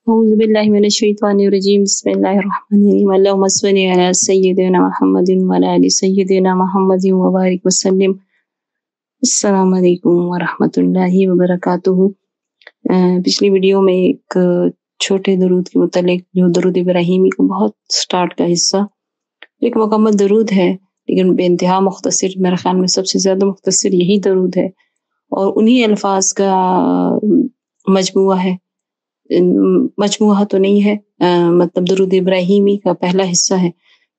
أعوذ بالله من الشيطان الرجيم بسم الله الرحمن الرحيم اللهم صل على سيدنا محمد وعلى آل سيدنا محمد وبارك وسلم السلام علیکم ورحمۃ اللہ وبرکاتہ۔ پچھلی ویڈیو میں ایک چھوٹے درود کے متعلق جو درود ابراہیمی کا بہت سٹارٹ کا حصہ ایک مکمل درود ہے، لیکن بے انتہا مختصر، میرے خیال میں سب سے زیادہ مختصر یہی درود ہے اور انہی الفاظ کا مجموعہ ہے، مجموعہ تو نہیں ہے، مطلب درود ابراہیمی کا پہلا حصہ ہے،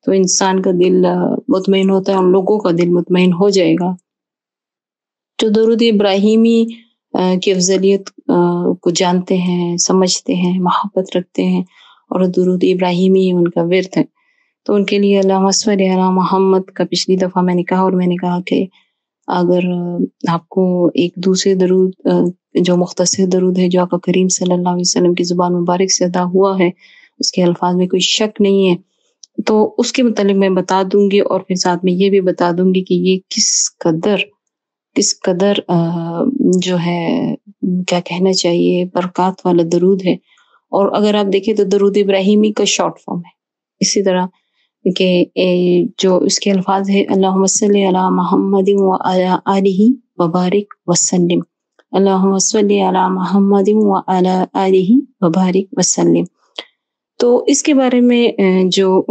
تو انسان کا دل مطمئن ہوتا ہے اور لوگوں کا دل مطمئن ہو جائے گا۔ جو درود ابراہیمی کی افضلیت کو جانتے ہیں، سمجھتے ہیں، محبت رکھتے ہیں اور درود ابراہیمی ان کا ورد ہے، تو ان کے لیے اللہم صلی علی محمد کا پچھلی دفعہ میں نے کہا، اور میں نے کہا کہ اگر آپ کو ایک دوسرے درود جو مختصر درود ہے جو آقا کریم صلی اللہ علیہ وسلم کی زبان مبارک سے ادا ہوا ہے، اس کے الفاظ میں کوئی شک نہیں ہے، تو اس کے متعلق میں بتا دوں گی، اور پھر ساتھ میں یہ بھی بتا دوں گی کہ یہ کس قدر جو ہے کیا کہنا چاہیے برکات والا درود ہے۔ اور اگر آپ دیکھیں تو درود ابراہیمی کا شارٹ فارم ہے، اسی طرح کہ جو اس کے الفاظ ہے اللہم صلی علی محمد وعلی آلہ وبارک وسلم، اللہم صلی علی محمد وعلی آلہ وبارک وسلم۔ تو اس کے بارے میں جو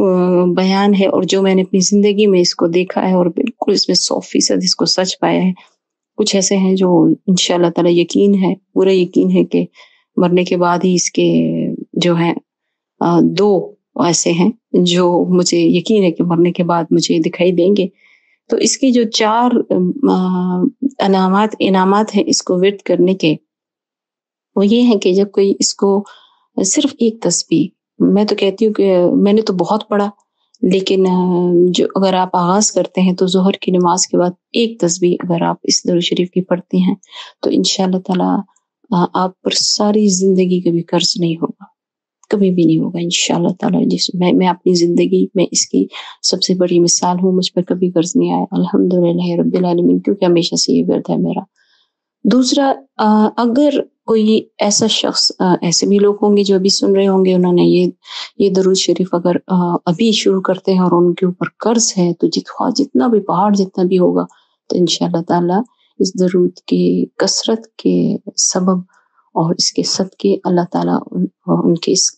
بیان ہے اور جو میں نے اپنی زندگی میں اس کو دیکھا ہے اور بالکل اس میں 100% اس کو سچ پایا ہے، کچھ ایسے ہیں جو انشاءاللہ تعالی یقین ہے، پورا یقین ہے کہ مرنے کے بعد ہی اس کے جو ہیں دو ایسے ہیں جو مجھے یقین ہے کہ مرنے کے بعد مجھے دکھائی دیں گے۔ تو اس کی جو 4 انعامات ہیں اس کو ورد کرنے کے، وہ یہ ہیں کہ جب کوئی اس کو صرف ایک تسبیح، میں تو کہتی ہوں کہ میں نے تو بہت پڑھا، لیکن جو اگر آپ آغاز کرتے ہیں تو ظہر کی نماز کے بعد ایک تسبیح اگر آپ اس درود شریف کی پڑھتی ہیں تو انشاءاللہ تعالی آپ پر ساری زندگی کبھی قرض نہیں ہوگا، کبھی بھی نہیں ہوگا انشاءاللہ تعالی۔ جس میں اپنی زندگی میں اس کی سب سے بڑی مثال ہوں، مجھ پر کبھی قرض نہیں آیا الحمدللہ رب العالمین، کیونکہ ہمیشہ سے یہ ورد ہے میرا۔ دوسرا، اگر کوئی ایسا شخص، ایسے بھی لوگ ہوں گے جو ابھی سن رہے ہوں گے، انہوں نے یہ درود شریف اگر ابھی شروع کرتے ہیں اور ان کے اوپر قرض ہے تو جتنا بھی پہاڑ جتنا بھی ہوگا تو انشاءاللہ تعالی اس درود کی کثرت کے سبب اور اس کے صدقے اللہ تعالیٰ ان کے اس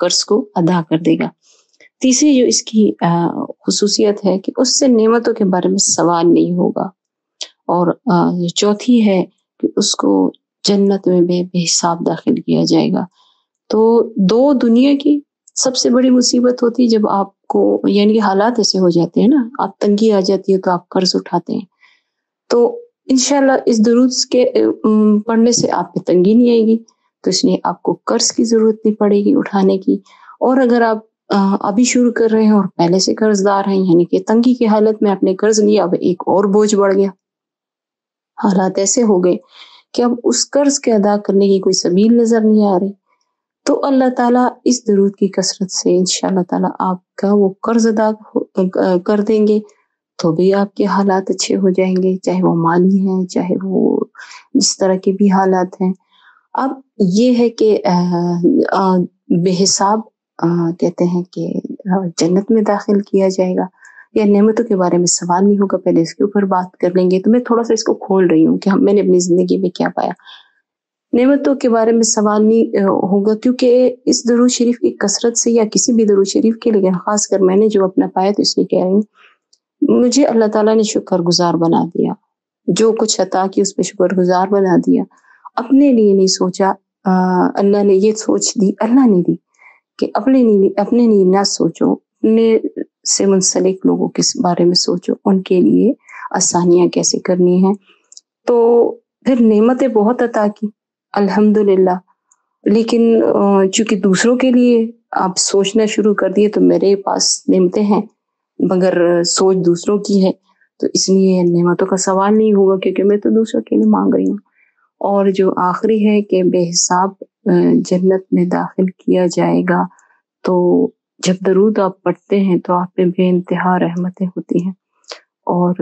قرض کو ادا کر دے گا۔ تیسری جو اس کی خصوصیت ہے کہ اس سے نعمتوں کے بارے میں سوال نہیں ہوگا، اور چوتھی ہے کہ اس کو جنت میں بے حساب داخل کیا جائے گا۔ تو 2 دنیا کی سب سے بڑی مصیبت ہوتی ہے جب آپ کو، یعنی حالات ایسے ہو جاتے ہیں نا، آپ تنگی آ جاتی ہے تو آپ قرض اٹھاتے ہیں، تو انشاءاللہ اس درود کے پڑھنے سے آپ پہ تنگی نہیں آئے گی، تو اس لیے آپ کو قرض کی ضرورت نہیں پڑے گی اٹھانے کی۔ اور اگر آپ ابھی شروع کر رہے ہیں اور پہلے سے قرض دار ہیں، یعنی کہ تنگی کی حالت میں آپ نے قرض لیا، اب ایک اور بوجھ بڑھ گیا، حالات ایسے ہو گئے کہ اب اس قرض کے ادا کرنے کی کوئی سبیل نظر نہیں آ رہی، تو اللہ تعالیٰ اس درود کی کثرت سے انشاءاللہ تعالیٰ آپ کا وہ قرض ادا کر دیں گے، تو بھی آپ کے حالات اچھے ہو جائیں گے، چاہے وہ مالی ہیں، چاہے وہ جس طرح کے بھی حالات ہیں۔ اب یہ ہے کہ بے حساب کہتے ہیں کہ جنت میں داخل کیا جائے گا، یا نعمتوں کے بارے میں سوال نہیں ہوگا، پہلے اس کے اوپر بات کر لیں گے۔ تو میں تھوڑا سا اس کو کھول رہی ہوں کہ میں نے اپنی زندگی میں کیا پایا۔ نعمتوں کے بارے میں سوال نہیں ہوگا، کیونکہ اس درود شریف کی کثرت سے، یا کسی بھی درود شریف کے، لیکن خاص کر میں نے جو اپنا پایا تو اس لیے کہہ رہی ہوں، مجھے اللہ تعالیٰ نے شکر گزار بنا دیا، جو کچھ عطا کی اس پہ شکر گزار بنا دیا، اپنے لیے نہیں سوچا، اللہ نے یہ سوچ دی، اللہ نے دی کہ اپنے لیے نہ سوچو، اپنے سے منسلک لوگوں کے بارے میں سوچو، ان کے لیے آسانیاں کیسے کرنی ہیں۔ تو پھر نعمتیں بہت عطا کی الحمدللہ، لیکن چونکہ دوسروں کے لیے آپ سوچنا شروع کر دیے، تو میرے پاس نعمتیں ہیں مگر سوچ دوسروں کی ہے، تو اس لیے نعمتوں کا سوال نہیں ہوگا، کیونکہ میں تو دوسروں کے لیے مانگ رہی ہوں۔ اور جو آخری ہے کہ بے حساب جنت میں داخل کیا جائے گا، تو جب درود آپ پڑھتے ہیں تو آپ پہ بے انتہا رحمتیں ہوتی ہیں، اور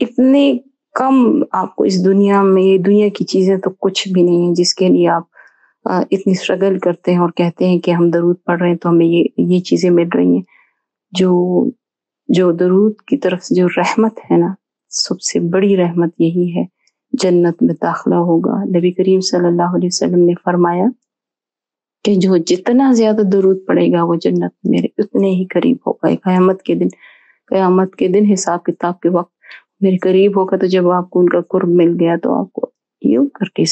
اتنے کم آپ کو اس دنیا میں، دنیا کی چیزیں تو کچھ بھی نہیں ہیں جس کے لیے آپ اتنی اسٹرگل کرتے ہیں اور کہتے ہیں کہ ہم درود پڑھ رہے ہیں تو ہمیں یہ چیزیں مل رہی ہیں. جو درود کی طرف سے جو رحمت ہے نا، سب سے بڑی رحمت یہی ہے، جنت میں داخلہ ہوگا. نبی کریم صلی اللہ علیہ وسلم نے فرمایا کہ جو جتنا زیادہ درود پڑے گا وہ جنت میرے اتنے ہی قریب ہوگا. قیامت کے دن حساب کتاب کے وقت میرے قریب ہوگا، تو جب آپ کو ان کا قرب مل گیا تو آپ کو یوں کر کے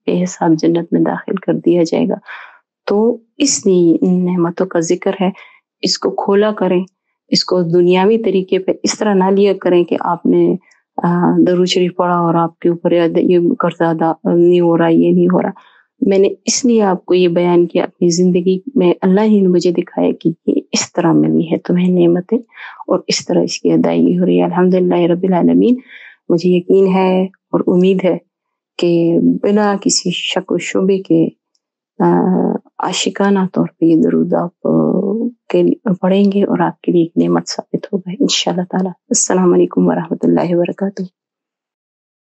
بے حساب جنت میں داخل کر دیا جائے گا. تو اس لیے ان نعمتوں کا ذکر ہے، اس کو کھولا کریں، اس کو دنیاوی طریقے پہ اس طرح نہ لیا کریں کہ آپ نے درود شریف پڑھا اور آپ کے اوپر یہ قرض ادا نہیں ہو رہا، یہ نہیں ہو رہا. میں نے اس لیے آپ کو یہ بیان کیا اپنی زندگی میں، اللہ ہی نے مجھے دکھایا کہ یہ اس طرح ملی ہے تمہیں نعمتیں اور اس طرح اس کی ادائیگی ہو رہی ہے. الحمدللہ رب العالمین. مجھے یقین ہے اور امید ہے کہ بنا کسی شک و شبے کے عاشقانہ طور پہ یہ درود آپ پڑھیں گے اور آپ کے لیے ایک نعمت ثابت ہوگا انشاءاللہ تعالی. السلام علیکم ورحمۃ اللہ وبرکاتہ.